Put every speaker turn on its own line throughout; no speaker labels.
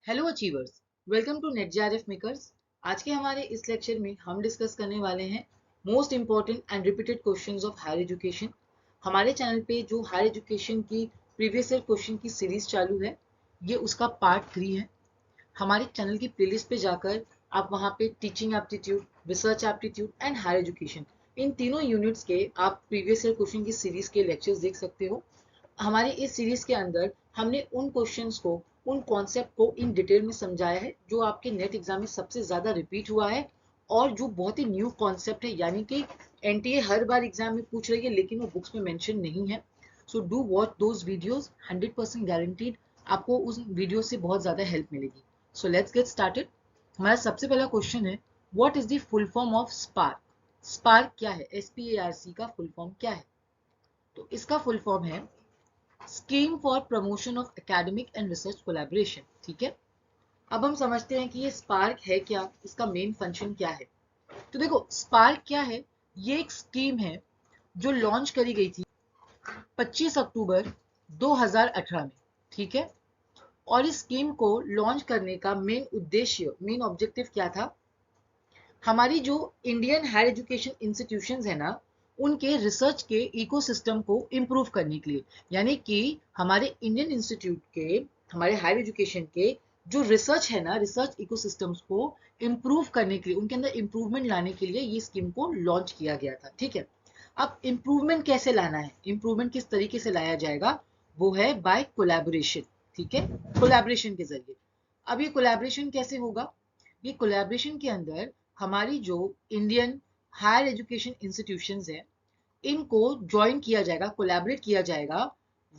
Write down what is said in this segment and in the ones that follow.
Hello achievers, welcome to NET JRF makers. आज के हमारे इस लेक्चर में हम डिस्कस करने वाले हैं most important and repeated questions of higher education. हमारे चैनल पे जो हायर एजुकेशन की प्रीवियस ईयर क्वेश्चन की सीरीज चालू है, ये उसका पार्ट 3 है। हमारे चैनल की प्लेलिस्ट पे जाकर आप वहाँ पे teaching aptitude, research aptitude and higher education, इन तीनों यूनिट्स के आप प्रीवियस ईयर क्वेश्चन की सीरीज के लेक्चर्स देख सकते हो। हमारी इस सीरीज के अंदर हमने उन क्वेश्चंस को, उन कॉन्सेप्ट को इन डिटेल में समझाया है जो आपके नेट एग्जाम में सबसे ज्यादा रिपीट हुआ है और जो बहुत ही न्यू कॉन्सेप्ट है, यानी कि एनटीए हर बार एग्जाम में पूछ रही है लेकिन वो बुक्स में मेंशन नहीं है। So do watch those videos, 100% guaranteed आपको उस वीडियो से बहुत ज्यादा हेल्प मिलेगी। So let's get started. हमारा सबसे पहला क्वेश्चन है, what is the full form of spark. Spark क्या है, SPARC का फुल फॉर्म क्या है? तो इसका फुल फॉर्म है scheme for promotion of academic and research collaboration. ठीक है, अब हम समझते हैं कि ये स्पार्क है क्या, इसका मेन फंक्शन क्या है। तो देखो, स्पार्क क्या है? ये एक स्कीम है जो लॉन्च करी गई थी 25 अक्टूबर 2018 में। ठीक है, और इस स्कीम को लॉन्च करने का मेन उद्देश्य, मेन ऑब्जेक्टिव क्या था? हमारी जो इंडियन हायर एजुकेशन इंस्टीट्यूशंस है ना, उनके रिसर्च के इकोसिस्टम को इम्प्रूव करने के लिए, यानी कि हमारे इंडियन इंस्टीट्यूट के, हमारे हायर एजुकेशन के जो रिसर्च है ना, रिसर्च इकोसिस्टम्स को इम्प्रूव करने के लिए, उनके अंदर इम्प्रूवमेंट लाने के लिए ये स्कीम को लॉन्च किया गया था। ठीक है, अब इम्प्रूवमेंट कैसे लाना है, इम्प्रूवमेंट किस तरीके से लाया जाएगा, वो है बाय कोलैबोरेशन। ठीक है, कोलैबोरेशन के जरिए। अब ये कोलैबोरेशन कैसे होगा? ये कोलैबोरेशन के अंदर हमारी जो इंडियन हायर एजुकेशन इंस्टीट्यूशंस है, इनको ज्वाइन किया जाएगा, कोलैबोरेट किया जाएगा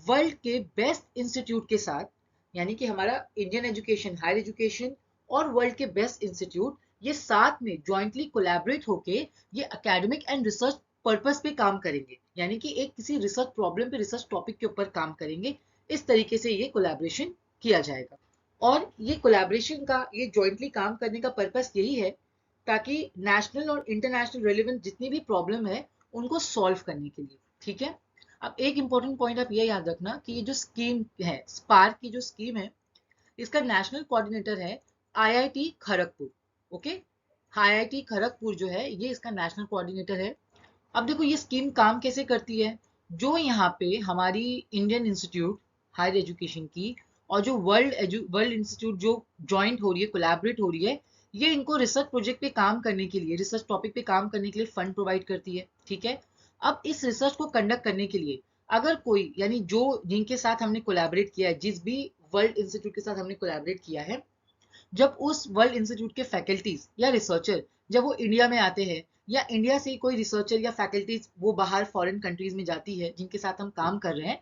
वर्ल्ड के बेस्ट इंस्टीट्यूट के साथ। यानी कि हमारा इंडियन एजुकेशन, हायर एजुकेशन और वर्ल्ड के बेस्ट इंस्टीट्यूट, ये साथ में ज्वाइंटली कोलैबोरेट होके ये एकेडमिक एंड रिसर्च पर्पस पे काम करेंगे, यानी कि एक किसी रिसर्च प्रॉब्लम पे, रिसर्च टॉपिक के ऊपर काम करेंगे। इस तरीके से ये कोलैबोरेशन किया जाएगा। और ये कोलैबोरेशन का, ये जॉइंटली काम करने का पर्पस यही है ताकि नेशनल और इंटरनेशनल रेलेवेंट जितनी भी प्रॉब्लम है उनको सॉल्व करने के लिए। ठीक है, अब एक इंपॉर्टेंट पॉइंट आप ये याद रखना कि ये जो स्कीम है, स्पार्क की जो स्कीम है, इसका नेशनल कोऑर्डिनेटर है IIT Kharagpur. Okay, IIT Kharagpur जो है ये इसका नेशनल कोऑर्डिनेटर है। अब देखो ये स्कीम काम कैसे करती है। जो यहाँ पे हमारी इंडियन इंस्टीट्यूट हायर एजुकेशन की और जो वर्ल्ड इंस्टीट्यूट जो ज्वाइंट हो रही है, कोलैबोरेट हो रही है, ये इनको रिसर्च प्रोजेक्ट पे काम करने के लिए, रिसर्च टॉपिक पे काम करने के लिए फंड प्रोवाइड करती है। ठीक है, अब इस रिसर्च को कंडक्ट करने के लिए अगर कोई, यानी जो जिनके साथ हमने कोलैबोरेट किया है, जिस भी वर्ल्ड इंस्टीट्यूट के साथ हमने कोलैबोरेट किया है, जब उस वर्ल्ड इंस्टीट्यूट के फैकल्टीज या रिसर्चर जब वो इंडिया में आते हैं, या इंडिया से कोई रिसर्चर या फैकल्टीज वो बाहर फॉरेन कंट्रीज में जाती है जिनके साथ हम काम कर रहे हैं,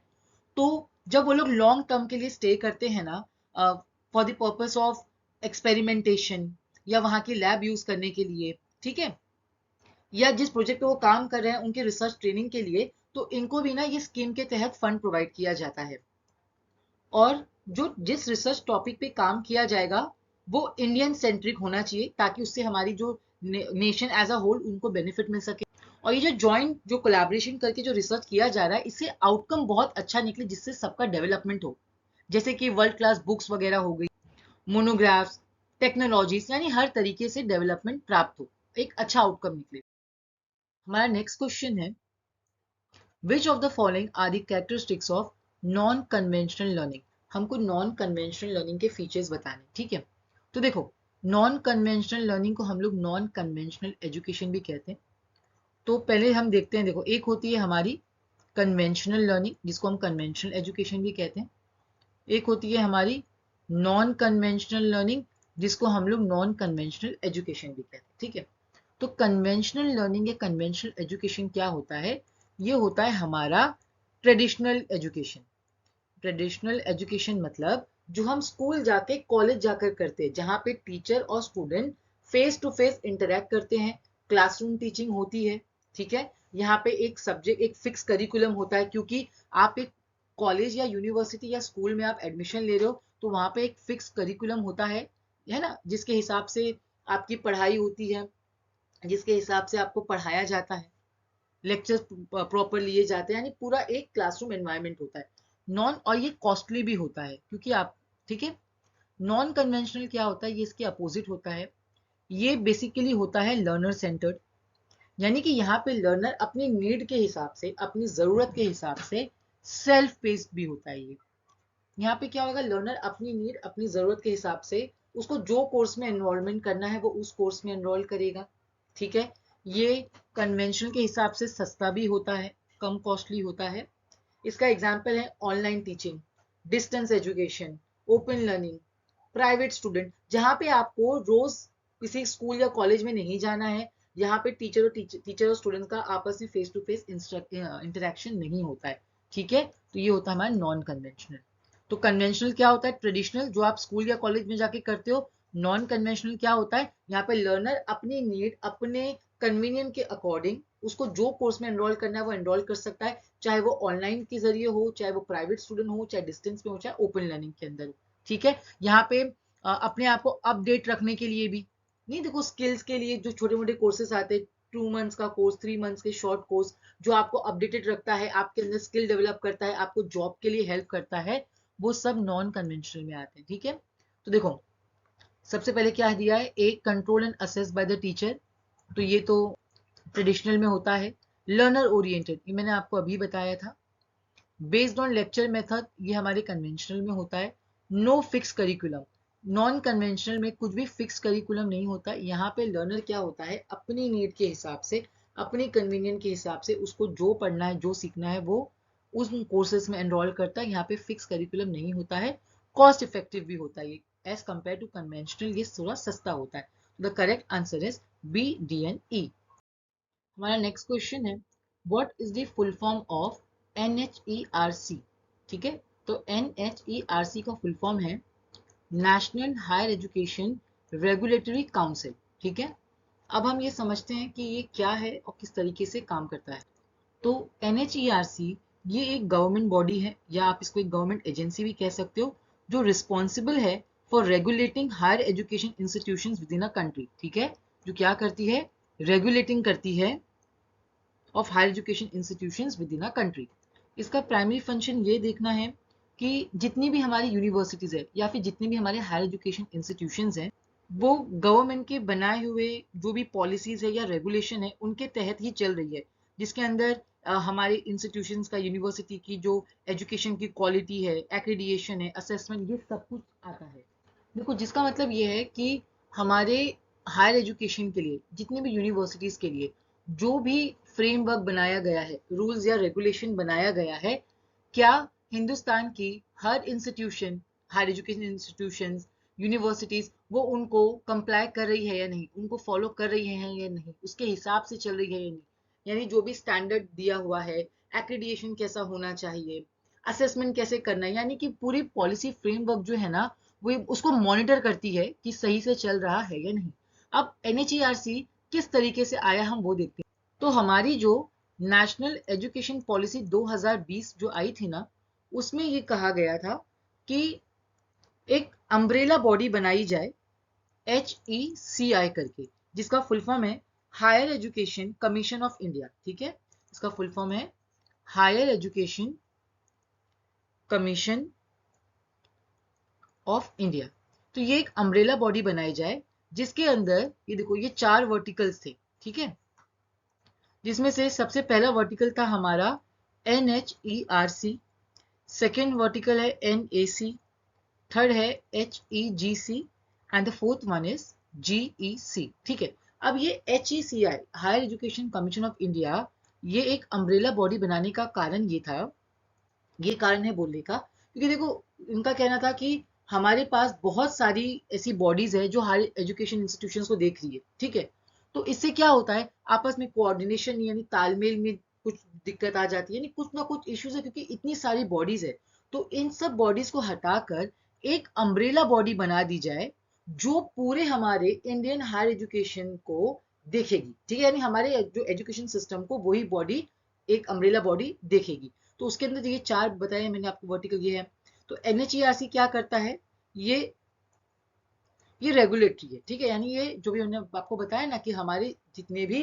तो जब वो लोग लॉन्ग टर्म के लिए स्टे करते हैं ना, for the purpose of experimentation या वहाँ की लैब यूज करने के लिए, ठीक है, या जिस प्रोजेक्ट पे वो काम कर रहे हैं उनके रिसर्च ट्रेनिंग के लिए, तो इनको भी ना ये स्कीम के तहत फंड प्रोवाइड किया जाता है। और जो जिस रिसर्च टॉपिक पे काम किया जाएगा वो इंडियन सेंट्रिक होना चाहिए, ताकि उससे हमारी जो नेशन एज अ होल उनको बेनिफिट मिल सके। और ये जो जॉइंट, जो कोलैबोरेशन करके जो रिसर्च किया जा रहा है, इससे आउटकम बहुत अच्छा निकले, जिससे सबका डेवलपमेंट हो। जैसे कि वर्ल्ड क्लास बुक्स वगैरह हो गई, मोनोग्राफ्स, टेक्नोलॉजीज, यानी हर तरीके से डेवलपमेंट प्राप्त हो, एक अच्छा आउटकम निकले। हमारा नेक्स्ट क्वेश्चन है, which of the following are the characteristics of non conventional learning. हमको नॉन कन्वेंशनल लर्निंग के फीचर्स बताने। ठीक है, तो देखो, नॉन कन्वेंशनल लर्निंग को हम लोग नॉन कन्वेंशनल एजुकेशन भी कहते हैं। तो पहले हम देखते हैं, देखो, एक होती है हमारी कन्वेंशनल लर्निंग जिसको हम कन्वेंशनल एजुकेशन भी कहते हैं, एक होती है हमारी नॉन कन्वेंशनल लर्निंग जिसको हम लोग नॉन कन्वेंशनल एजुकेशन भी कहते हैं। ठीक है, तो कन्वेंशनल लर्निंग या कन्वेंशनल एजुकेशन क्या होता है? ये होता है हमारा ट्रेडिशनल एजुकेशन। ट्रेडिशनल एजुकेशन मतलब जो हम स्कूल जाके, कॉलेज जाकर करते हैं, जहाँ पे टीचर और student face to face interact करते हैं, क्लासरूम टीचिंग होती है। ठीक है, यहाँ पे एक सब्जेक्ट, एक फिक्स करिकुलम होता है, क्योंकि आप एक कॉलेज या यूनिवर्सिटी या स्कूल में आप एडमिशन ले रहे हो, तो वहाँ पे एक फिक्स करिकुलम होता है ना, जिसके हिसाब से आपकी पढ़ाई होती है, जिसके हिसाब से आपको पढ़ाया जाता है, लेक्चर्स प्रॉपर लिए जाते हैं, यानी पूरा एक क्लासरूम एनवायरनमेंट होता है। नॉन, और ये कॉस्टली भी होता है क्योंकि आप, ठीक है, नॉन कन्वेंशनल क्या होता है, ये इसके अपोजिट होता है। ये बेसिकली होता है लर्नर सेंटर्ड, यानी कि यहाँ पे लर्नर अपनी नीड के हिसाब से, अपनी जरूरत के हिसाब से सेल्फ पेस्ड भी होता है। ये यहाँ पे क्या होगा, लर्नर अपनी नीड, अपनी जरूरत के हिसाब से उसको जो कोर्स में एनरोलमेंट करना है वो उस कोर्स में एनरोल करेगा। ठीक है, ये कन्वेंशनल के हिसाब से सस्ता भी होता है, कम कॉस्टली होता है। इसका एग्जाम्पल है online teaching, distance education, open learning, private student, जहाँ पे आपको रोज किसी स्कूल या कॉलेज में नहीं जाना है, यहाँ पे टीचर और स्टूडेंट का आपस में फेस टू फेस इंटरेक्शन नहीं होता है। ठीक है, तो ये होता है हमारा नॉन कन्वेंशनल। तो कन्वेंशनल क्या होता है, ट्रेडिशनल, जो आप स्कूल या कॉलेज में जाके करते हो। नॉन कन्वेंशनल क्या होता है, यहाँ पे लर्नर अपनी नीड, अपने कन्वीनियंट के अकॉर्डिंग उसको जो कोर्स में एनरोल करना है वो एनरोल कर सकता है, चाहे वो ऑनलाइन के जरिए हो, चाहे वो प्राइवेट स्टूडेंट हो, चाहे डिस्टेंस में हो, चाहे ओपन लर्निंग के अंदर हो। ठीक है, यहाँ पे अपने आप को अपडेट रखने के लिए भी नहीं, देखो स्किल्स के लिए जो छोटे मोटे कोर्सेस आते हैं, 2 मंथ्स का कोर्स, 3 मंथ्स के शॉर्ट कोर्स, जो आपको अपडेटेड रखता है, आपके अंदर स्किल डेवलप करता है, आपको जॉब के लिए हेल्प करता है, वो सब नॉन कन्वेंशनल में आते हैं। ठीक है, तो देखो सबसे पहले क्या दिया है, एक control and assess by the teacher, तो ये तो ट्रेडिशनल में होता है। लर्नर ओरिएंटेड, ये मैंने आपको अभी बताया था। बेस्ड ऑन लेक्चर मेथड, ये हमारे कन्वेंशनल में होता है। No fix curriculum, non conventional में कुछ भी फिक्स करिकुलम नहीं होता। यहाँ पे लर्नर क्या होता है, अपनी नीड के हिसाब से, अपनी कन्वीनियंट के हिसाब से उसको जो पढ़ना है, जो सीखना है, वो उस कोर्सेज में एनरोल करता है। यहाँ पे फिक्स करिकुलम नहीं होता है। कॉस्ट इफेक्टिव भी होता है एज कंपेयर टू कन्वेंशनल, ये थोड़ा सस्ता होता है। The correct answer is B, D and E. हमारा नेक्स्ट क्वेश्चन है, what is the full form of NHERC। ठीक है, तो NHERC का फुल फॉर्म है national higher education regulatory council. ठीक है, अब हम ये समझते हैं कि ये क्या है और किस तरीके से काम करता है। तो NHERC ये एक गवर्नमेंट बॉडी है, या आप इसको एक गवर्नमेंट एजेंसी भी कह सकते हो, जो रिस्पॉन्सिबल है for regulating higher education institutions within a country. ठीक है, जो क्या करती है, रेगुलेटिंग करती है of higher education institutions within a country. इसका प्राइमरी फंक्शन ये देखना है कि जितनी भी हमारी यूनिवर्सिटीज है या फिर जितनी भी हमारे हायर एजुकेशन इंस्टीट्यूशंस हैं, वो गवर्नमेंट के बनाए हुए जो भी पॉलिसीज है या रेगुलेशन है उनके तहत ही चल रही है, जिसके अंदर हमारे इंस्टीट्यूशंस का, यूनिवर्सिटी की जो एजुकेशन की क्वालिटी है, एक्रीडिएशन है, असेसमेंट, ये सब कुछ आता है। देखो जिसका मतलब ये है कि हमारे हायर एजुकेशन के लिए, जितनी भी यूनिवर्सिटीज के लिए जो भी फ्रेमवर्क बनाया गया है, रूल्स या रेगुलेशन बनाया गया है, क्या हिंदुस्तान की हर institution, higher education institutions, universities, वो उनको कंप्लाई कर रही है या नहीं, उनको फॉलो कर रही है या नहीं, उसके हिसाब से चल रही है या नहीं, यानी जो भी स्टैंडर्ड दिया हुआ है, एक्रीडिएशन कैसा होना चाहिए, असेसमेंट कैसे करना है, यानी कि पूरी पॉलिसी फ्रेमवर्क जो है ना, वो उसको मॉनिटर करती है कि सही से चल रहा है या नहीं। अब NHERC किस तरीके से आया, हम वो देखते हैं। तो हमारी जो नेशनल एजुकेशन पॉलिसी 2020 जो आई थी ना, उसमें ये कहा गया था कि एक अम्ब्रेला बॉडी बनाई जाए, HECI करके, जिसका फुल फॉर्म है higher education commission of India. ठीक है, इसका फुल फॉर्म है higher education commission of India. तो ये एक अम्ब्रेला बॉडी बनाई जाए, जिसके अंदर ये देखो ये 4 वर्टिकल्स थे। ठीक है, जिसमें से सबसे पहला वर्टिकल था हमारा NHERC, सेकेंड वर्टिकल है NAC, थर्ड है HEGC and the fourth one is GEC। ठीक है, अब ये HECI, higher education commission of India, ये एक अम्ब्रेला बॉडी बनाने का कारण ये था, ये कारण है बोलने का, क्योंकि देखो इनका कहना था कि हमारे पास बहुत सारी ऐसी बॉडीज है जो हायर एजुकेशन इंस्टीट्यूशंस को देख रही है। ठीक है, तो इससे क्या होता है, आपस में कोऑर्डिनेशन यानी तालमेल में कुछ दिक्कत आ जाती है, यानी कुछ ना कुछ इश्यूज है, क्योंकि इतनी सारी बॉडीज है। तो इन सब बॉडीज को हटाकर एक अम्ब्रेला बॉडी बना दी जाए, जो पूरे हमारे इंडियन हायर एजुकेशन को देखेगी। ठीक है, यानी हमारे जो एजुकेशन सिस्टम को वही बॉडी, एक अम्ब्रेला बॉडी देखेगी। तो उसके अंदर ये 4 बताए मैंने आपको वर्टिकल ये है। तो NHERC क्या करता है, ये रेगुलेटरी है। ठीक है, यानी ये जो भी हमने आपको बताया ना कि हमारे जितने भी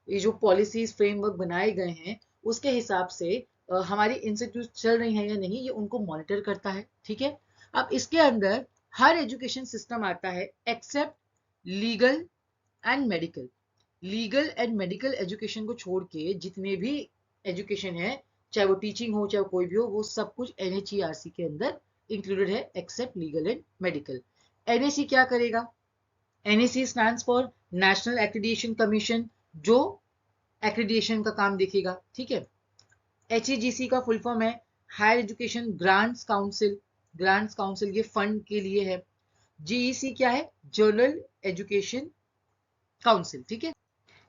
ये जो पॉलिसीज फ्रेमवर्क बनाए गए हैं, उसके हिसाब से हमारी इंस्टीट्यूट चल रही हैं या नहीं, ये उनको मॉनिटर करता है। ठीक है, अब इसके अंदर हर एजुकेशन सिस्टम आता है except legal and medical. Legal and medical education को छोड़ के जितने भी एजुकेशन है, चाहे वो टीचिंग हो चाहे कोई भी हो, वो सब कुछ NHERC के अंदर इंक्लूडेड है except legal and medical. NAC क्या करेगा? NAC stands for national accreditation commission, जो एक्रीडिएशन का काम देखेगा, ठीक है। HEGC का फुल फॉर्म है higher education grants council. Grants council ये फंड के लिए है। GEC क्या है? जर्नल एजुकेशन काउंसिल, ठीक है।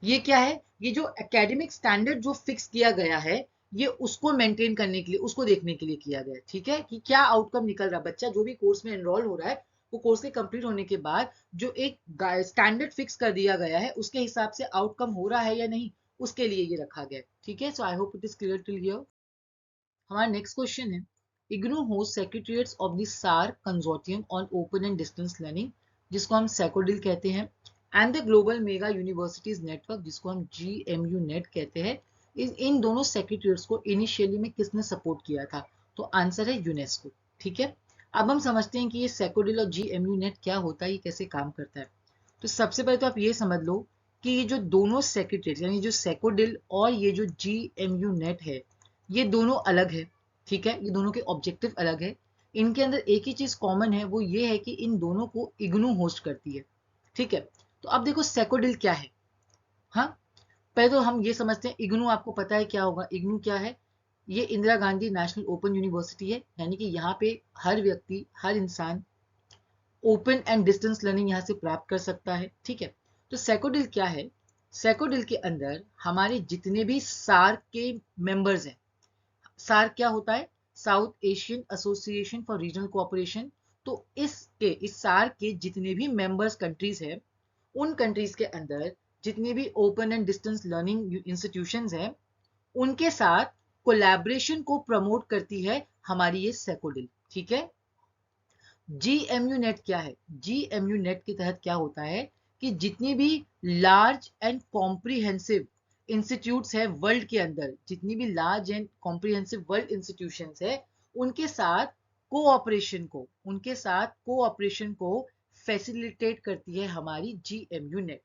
ये क्या है? ये जो एकेडमिक स्टैंडर्ड जो फिक्स किया गया है, ये उसको मेंटेन करने के लिए, उसको देखने के लिए किया गया है, ठीक है, कि क्या आउटकम निकल रहा है। बच्चा जो भी कोर्स में एनरोल हो रहा है, वो कोर्स के कंप्लीट होने के बाद जो एक स्टैंडर्ड फिक्स कर दिया गया है, उसके हिसाब से आउटकम हो रहा है या नहीं, उसके लिए ये रखा गया है, ठीक है। So I hope it is clear till here. हमारा नेक्स्ट क्वेश्चन है, IGNOU host secretariats of the SAARC consortium on open and distance learning, जिसको हम सैकोडिल कहते हैं, and the global mega universities network, जिसको हम GMU नेट कहते हैं। इन दोनों सेक्रेटरीट्स को इनिशियली में किसने सपोर्ट किया था? तो आंसर है यूनेस्को, ठीक है। अब हम समझते हैं कि ये सैकोडिल और GMU नेट क्या होता है, ये कैसे काम करता है। तो सबसे पहले तो आप ये समझ लो कि ये जो दोनों सेक्रेटरीट, यानी जो सैकोडिल और ये जो GMU नेट है, ये दोनों अलग है, ठीक है। ये दोनों के ऑब्जेक्टिव अलग है। इनके अंदर एक ही चीज कॉमन है, वो ये है कि इन दोनों को इग्नू होस्ट करती है, ठीक है। तो अब देखो सैकोडिल क्या है। हाँ, पहले तो हम ये समझते हैं इग्नू, आपको पता है क्या होगा। इग्नू क्या है? ये Indira Gandhi national open university है, यानी कि यहाँ पे हर व्यक्ति, हर इंसान ओपन एंड डिस्टेंस लर्निंग यहाँ से प्राप्त कर सकता है, ठीक है। तो सैकोडिल क्या है? सैकोडिल के अंदर हमारे जितने भी सार्क के मेंबर्स हैं, सार्क क्या होता है? South Asian association for regional cooperation. तो इस सार्क के जितने भी मेंबर्स कंट्रीज हैं, उन कंट्रीज के अंदर जितने भी open and distance learning institutions हैं, उनके साथ कोलैबोरेशन को प्रमोट करती है हमारी ये सैकोडिल, ठीक है। GMU नेट क्या है? GMU नेट के तहत क्या होता है कि जितनी भी लार्ज एंड कॉम्प्रिहेंसिव इंस्टीट्यूट्स है वर्ल्ड के अंदर, जितनी भी large and comprehensive world institutions है, उनके साथ कोऑपरेशन को फैसिलिटेट करती है हमारी GMU नेट,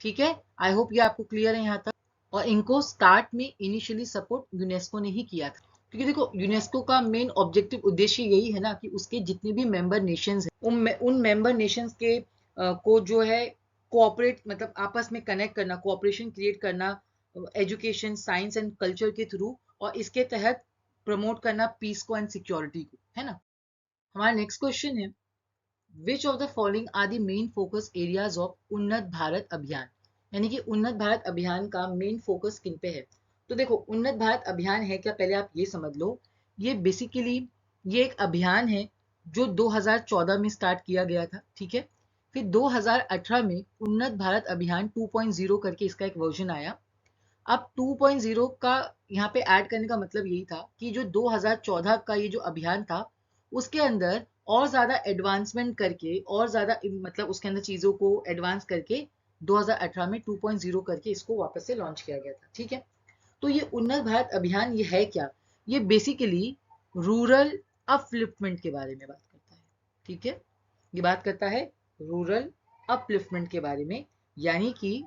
ठीक है। आई होप ये आपको क्लियर है यहाँ तक। और इनको स्टार्ट में इनिशियली सपोर्ट यूनेस्को ने ही किया था, क्योंकि देखो यूनेस्को का मेन ऑब्जेक्टिव उद्देश्य यही है ना कि उसके जितने भी मेंबर नेशंस हैं, उन मेंबर नेशंस के को जो है कोऑपरेट, मतलब आपस में कनेक्ट करना, कोऑपरेशन क्रिएट करना एजुकेशन, साइंस एंड कल्चर के थ्रू, और इसके तहत प्रमोट करना पीस को एंड सिक्योरिटी को, है ना। हमारा नेक्स्ट क्वेश्चन है, which of the following are the main focus areas of Unnat Bharat अभियान, यानी कि उन्नत भारत अभियान का मेन फोकस किन पे है। तो देखो उन्नत भारत अभियान है क्या, पहले आप ये समझ लो। ये बेसिकली ये एक अभियान है जो 2014 में स्टार्ट किया गया था, ठीक है। फिर 2018 में उन्नत भारत अभियान 2.0 करके इसका एक वर्जन आया। अब 2.0 का यहाँ पे ऐड करने का मतलब यही था कि जो 2014 का ये जो अभियान था, उसके अंदर और ज्यादा एडवांसमेंट करके, और ज्यादा मतलब उसके अंदर चीजों को एडवांस करके 2018 में 2.0 करके इसको वापस से लॉन्च किया गया था, ठीक है। तो ये उन्नत भारत अभियान ये है क्या? ये बेसिकली रूरल अपलिफ्टमेंट के बारे में बात करता है, ठीक है। ये बात करता है रूरल अपलिफ्टमेंट के बारे में, यानी कि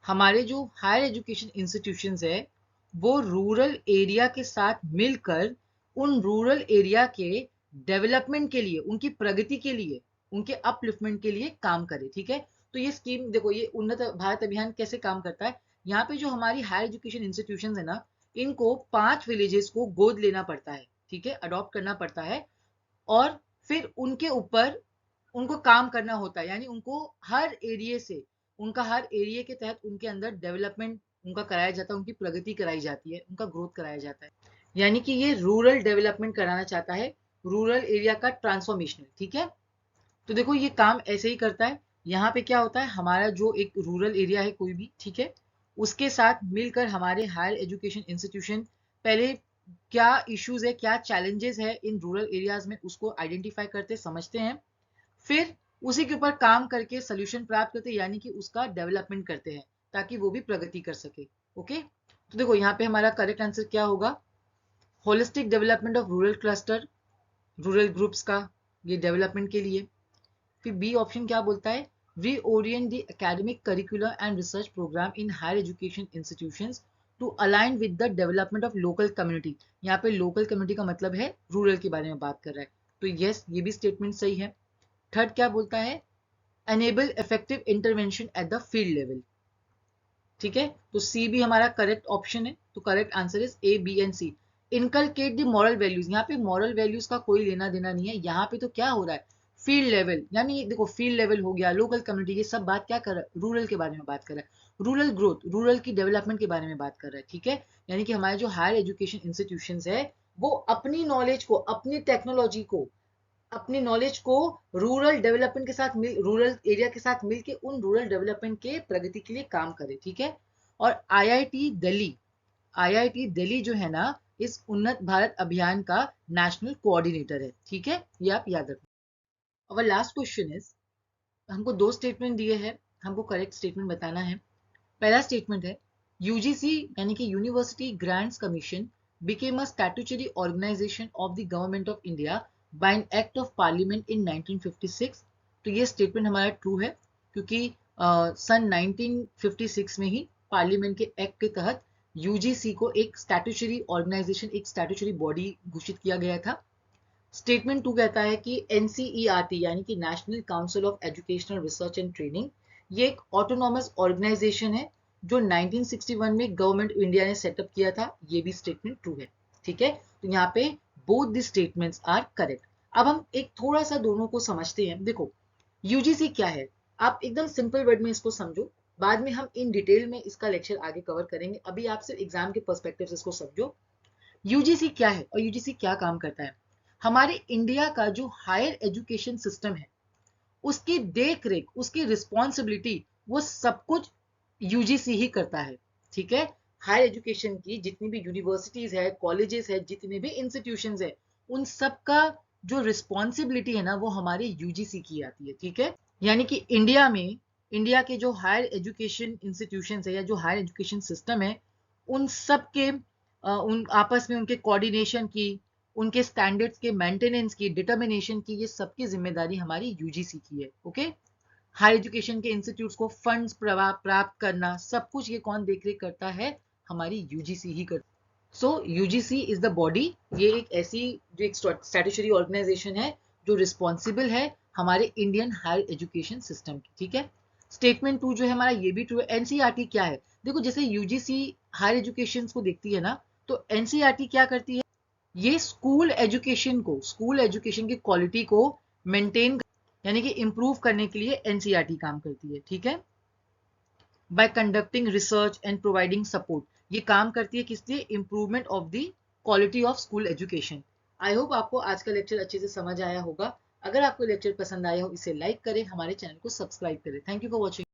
हमारे जो हायर एजुकेशन इंस्टीट्यूशंस है, वो रूरल एरिया के साथ मिलकर उन रूरल एरिया के डेवलपमेंट के लिए, उनकी प्रगति के लिए, उनके अपलिफ्टमेंट के लिए काम करे, ठीक है। तो ये स्कीम देखो, ये उन्नत भारत अभियान कैसे काम करता है। यहाँ पे जो हमारी हायर एजुकेशन इंस्टीट्यूशंस है ना, इनको 5 विलेजेस को गोद लेना पड़ता है, ठीक है, अडॉप्ट करना पड़ता है, और फिर उनके ऊपर उनको काम करना होता है, यानी उनको हर एरिया से, उनका हर एरिया के तहत उनके अंदर डेवलपमेंट उनका कराया जाता है, उनकी प्रगति कराई जाती है, उनका ग्रोथ कराया जाता है। यानी कि ये रूरल डेवलपमेंट कराना चाहता है, रूरल एरिया का ट्रांसफॉर्मेशन, ठीक है। तो देखो ये काम ऐसे ही करता है। यहाँ पे क्या होता है, हमारा जो एक रूरल एरिया है कोई भी, ठीक है, उसके साथ मिलकर हमारे हायर एजुकेशन इंस्टीट्यूशन पहले क्या इश्यूज है, क्या चैलेंजेस है इन रूरल एरियाज में, उसको आइडेंटिफाई करते समझते हैं, फिर उसी के ऊपर काम करके सोल्यूशन प्राप्त करते हैं, यानी कि उसका डेवलपमेंट करते हैं ताकि वो भी प्रगति कर सके। ओके, तो देखो यहाँ पे हमारा करेक्ट आंसर क्या होगा, holistic development of rural cluster, rural groups का, ये डेवलपमेंट के लिए। फिर बी ऑप्शन क्या बोलता है, reorient the academic curricular and research programme in higher education institutions to align with the development of local community. यहाँ पे लोकल कम्युनिटी का मतलब है रूरल के बारे में बात कर रहा है, तो यस ये भी स्टेटमेंट सही है। थर्ड क्या बोलता है, enable effective intervention at the field level. ठीक है, तो सी भी हमारा करेक्ट ऑप्शन है, तो correct answer is A, B and C. Inculcate the moral values, यहाँ पे मॉरल वैल्यूज का कोई लेना देना नहीं है, यहाँ पे तो क्या हो रहा है, फील्ड लेवल, यानी देखो फील्ड लेवल हो गया, लोकल कम्युनिटी, ये सब बात क्या कर रहा है, रूरल के बारे में बात कर रहा है, रूरल ग्रोथ, रूरल की डेवलपमेंट के बारे में बात कर रहा है। ठीक है, यानी कि हमारे जो हायर एजुकेशन इंस्टीट्यूशन है वो अपनी नॉलेज को, अपनी टेक्नोलॉजी को, अपनी नॉलेज को रूरल डेवलपमेंट के साथ मिल, रूरल एरिया के साथ मिलके उन रूरल डेवलपमेंट के प्रगति के लिए काम करे। ठीक है, और आईआईटी दिल्ली, आईआईटी दिल्ली जो है ना, इस उन्नत भारत अभियान का नेशनल कोऑर्डिनेटर है। ठीक है, ये आप याद रखो। अब लास्ट क्वेश्चन इज, हमको दो स्टेटमेंट दिए हैं, हमको करेक्ट स्टेटमेंट बताना है। पहला स्टेटमेंट है, यूजीसी यानी कि university grants commission became a statutory organization of the government of India by an act of parliament in 1956। तो ये स्टेटमेंट हमारा ट्रू है, क्योंकि सन 1956 में ही पार्लियामेंट के एक्ट के तहत यूजीसी को एक स्टैट्यूटरी ऑर्गेनाइजेशन, एक स्टैट्यूटरी बॉडी घोषित किया गया था। स्टेटमेंट 2 कहता है कि एनसीईआरटी यानी कि national council of educational research and training, ये एक ऑटोनॉमस ऑर्गेनाइजेशन है जो 1961 में गवर्नमेंट इंडिया ने सेटअप किया था। ये भी स्टेटमेंट ट्रू है। ठीक है, तो यहाँ पे both the statements are correct. अब हम एक थोड़ा सा दोनों को समझते हैं। देखो यूजीसी क्या है, आप एकदम सिंपल वर्ड में इसको समझो, बाद में हम इन डिटेल में इसका लेक्चर आगे कवर करेंगे, अभी आप सिर्फ एग्जाम के पर्सपेक्टिव से इसको समझो। यूजीसी क्या है और यूजीसी क्या काम करता है। हमारे इंडिया का जो हायर एजुकेशन सिस्टम है उसकी देख रेख, उसकी रिस्पॉन्सिबिलिटी, वो सब कुछ यूजीसी ही करता है। ठीक है, हायर एजुकेशन की जितनी भी यूनिवर्सिटीज है, कॉलेजेस है, जितने भी इंस्टीट्यूशंस है, उन सब का जो रिस्पॉन्सिबिलिटी है ना वो हमारे यूजीसी की आती है। ठीक है, यानी कि इंडिया में, इंडिया के जो हायर एजुकेशन इंस्टीट्यूशंस है या जो हायर एजुकेशन सिस्टम है, उन सब के उन आपस में उनके कोऑर्डिनेशन की, उनके स्टैंडर्ड्स के मेंटेनेंस की, डिटर्मिनेशन की, ये सबकी जिम्मेदारी हमारी यूजीसी की है। ओके, हायर एजुकेशन के इंस्टीट्यूट्स को फंड्स प्राप्त करना, सब कुछ ये कौन देखरेख करता है, हमारी यूजीसी ही करता है। सो यूजीसी इज द बॉडी, ये एक ऐसी जो एक स्टैट्यूटरी ऑर्गेनाइजेशन है जो रिस्पॉन्सिबल है हमारे इंडियन हायर एजुकेशन सिस्टम की। ठीक है, स्टेटमेंट 2 जो है हमारा ये भी ट्रू है। एनसीईआरटी क्या है, देखो जैसे यूजीसी हायर एजुकेशन को देखती है ना, तो एनसीईआरटी क्या करती है, ये स्कूल एजुकेशन को, स्कूल एजुकेशन की क्वालिटी को मेंटेन यानी कि इंप्रूव करने के लिए एनसीईआरटी काम करती है। ठीक है, bye conducting research and providing support, ये काम करती है किस लिए, improvement of the quality of school education. I hope आपको आज का लेक्चर अच्छे से समझ आया होगा। अगर आपको लेक्चर पसंद आया हो इसे लाइक करें, हमारे चैनल को सब्सक्राइब करें। Thank you for watching.